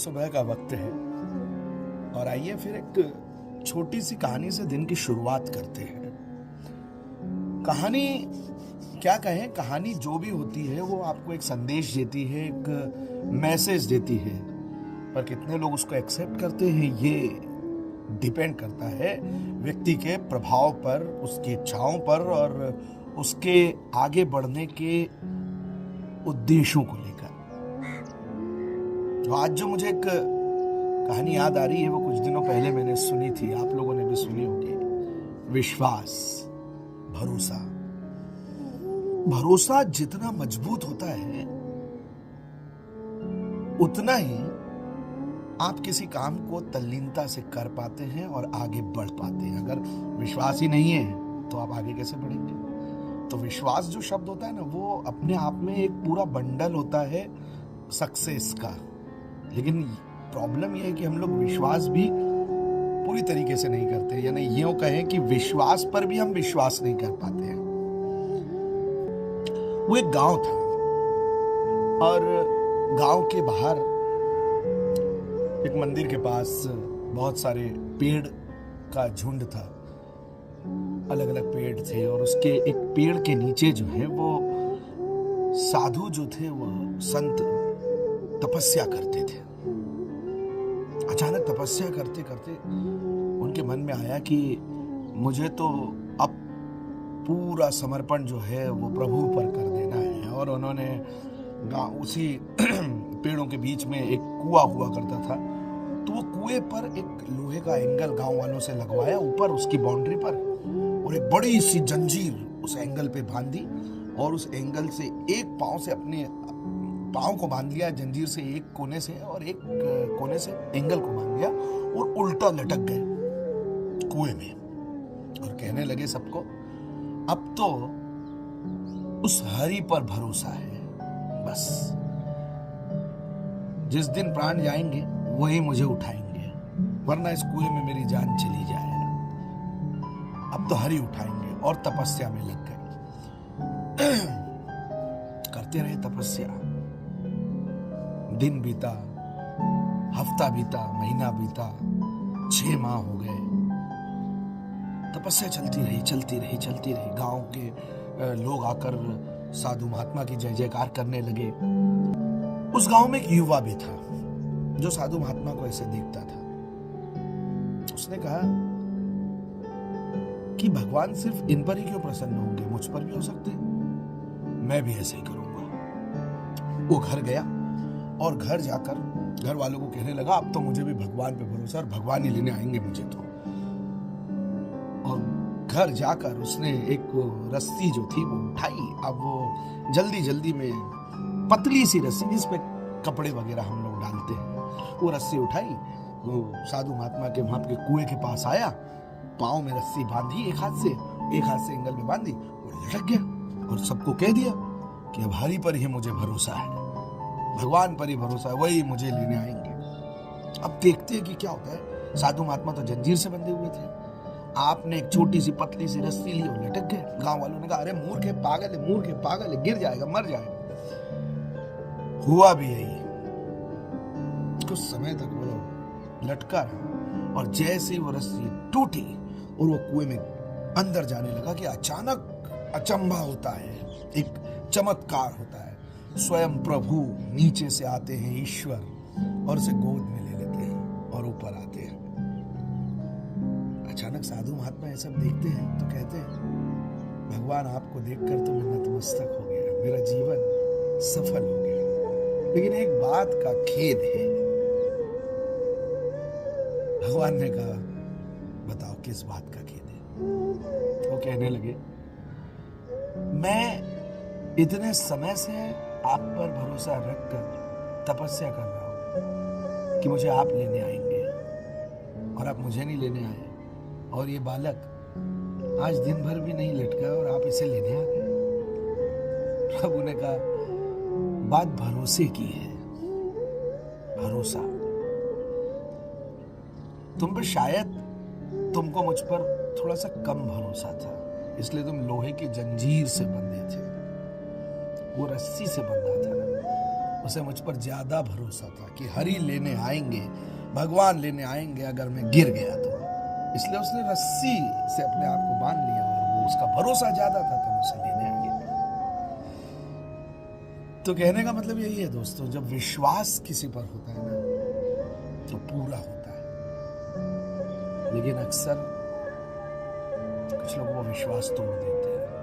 सुबह का वक्त है और आइए फिर एक छोटी सी कहानी से दिन की शुरुआत करते हैं। कहानी क्या कहें, कहानी जो भी होती है वो आपको एक संदेश देती है, एक मैसेज देती है, पर कितने लोग उसको एक्सेप्ट करते हैं ये डिपेंड करता है व्यक्ति के प्रभाव पर, उसकी इच्छाओं पर और उसके आगे बढ़ने के उद्देश्यों को लेकर। तो आज जो मुझे एक कहानी याद आ रही है वो कुछ दिनों पहले मैंने सुनी थी, आप लोगों ने भी सुनी होगी। विश्वास, भरोसा। भरोसा जितना मजबूत होता है उतना ही आप किसी काम को तल्लीनता से कर पाते हैं और आगे बढ़ पाते हैं। अगर विश्वास ही नहीं है तो आप आगे कैसे बढ़ेंगे? तो विश्वास जो शब्द होता है ना, वो अपने आप में एक पूरा बंडल होता है सक्सेस का। लेकिन प्रॉब्लम यह है कि हम लोग विश्वास भी पूरी तरीके से नहीं करते, यानी यूं कहें कि विश्वास पर भी हम विश्वास नहीं कर पाते हैं। वो एक गांव था और गांव के बाहर एक मंदिर के पास बहुत सारे पेड़ का झुंड था, अलग अलग पेड़ थे और उसके एक पेड़ के नीचे जो है वो साधु जो थे, वो संत तपस्या करते थे। अचानक तपस्या करते करते उनके मन में आया कि मुझे तो अब पूरा समर्पण जो है वो प्रभु पर कर देना है। और उन्होंने उसी पेड़ों के बीच में एक कुआं हुआ करता था, तो वो कुएं पर एक लोहे का एंगल गांव वालों से लगवाया ऊपर उसकी बाउंड्री पर, और एक बड़ी सी जंजीर उस एंगल पे बांधी और उस एंगल से एक पांव से अपने पांव को बांध लिया जंजीर से एक कोने से, और एक कोने से एंगल को बांध लिया और उल्टा लटक गए कुएं में। और कहने लगे सबको, अब तो उस हरि पर भरोसा है, बस जिस दिन प्राण जाएंगे वही मुझे उठाएंगे, वरना इस कुएं में मेरी जान चली जाए। अब तो हरि उठाएंगे। और तपस्या में लग गए। करते रहे तपस्या। दिन बीता, हफ्ता बीता, महीना बीता, 6 माह हो गए। तपस्या चलती रही, चलती रही, चलती रही। गांव के लोग आकर साधु महात्मा की जय जयकार करने लगे। उस गांव में एक युवा भी था जो साधु महात्मा को ऐसे देखता था। उसने कहा कि भगवान सिर्फ इन पर ही क्यों प्रसन्न होंगे, मुझ पर भी हो सकते हैं, मैं भी ऐसे ही करूंगा। वो घर गया और घर जाकर घर वालों को कहने लगा, अब तो मुझे भी भगवान पे भरोसा और भगवान ही लेने आएंगे मुझे तो। और घर जाकर उसने एक रस्सी जो थी वो उठाई। अब वो जल्दी जल्दी में पतली सी रस्सी जिसपे कपड़े वगैरह हम लोग डालते हैं, वो रस्सी उठाई, वो साधु महात्मा के वहां के कुएं के पास आया, पांव में रस्सी बांधी एक हाथ से एंगल में बांधी, वो लटक गया और सबको कह दिया कि अब हरि पर ही मुझे भरोसा है, भगवान पर ही भरोसा है, वही मुझे लेने आएंगे। अब देखते हैं कि क्या होता है। साधु महात्मा तो जंजीर से बंधे हुए थे, आपने एक छोटी सी पतली सी रस्सी ली और लटक गए। गांव वालों ने कहा, अरे मूर्ख है, पागल है, गिर जाएगा, मर जाएगा। हुआ भी यही। कुछ समय तक वो लटका रहा और जैसे वो रस्सी टूटी और वो कुएं में अंदर जाने लगा कि अचानक अचंभा होता है, एक चमत्कार होता है। स्वयं प्रभु नीचे से आते हैं, ईश्वर, और उसे गोद में ले लेते हैं और ऊपर आते हैं। अचानक साधु महात्मा ये सब देखते हैं तो कहते हैं, भगवान आपको देखकर तो मैं नतमस्तक हो गया, मेरा जीवन सफल हो गया। लेकिन एक बात का खेद है। भगवान ने कहा, बताओ किस बात का खेद है? वो कहने लगे, मैं इतने समय से आप पर भरोसा रखकर तपस्या कर रहा हूं कि मुझे आप लेने आएंगे, और आप मुझे नहीं लेने आए। और ये बालक आज दिन भर भी नहीं लटका और आप इसे लेने आ गए। प्रभु ने कहा, बात भरोसे की है। भरोसा तुम पर, शायद तुमको मुझ पर थोड़ा सा कम भरोसा था, इसलिए तुम लोहे की जंजीर से बंधे थे, वो रस्सी से बंधा था ना। उसे मुझ पर ज्यादा भरोसा था कि हरि लेने आएंगे, भगवान लेने आएंगे अगर मैं गिर गया तो। इसलिए उसने रस्सी से अपने आप को बांध लिया और वो उसका भरोसा ज्यादा था तो उसे लेने आ गया। तो कहने का मतलब यही है दोस्तों, जब विश्वास किसी पर होता है ना तो पूरा होता है। लेकिन अक्सर कुछ लोग वो विश्वास तोड़ देते हैं।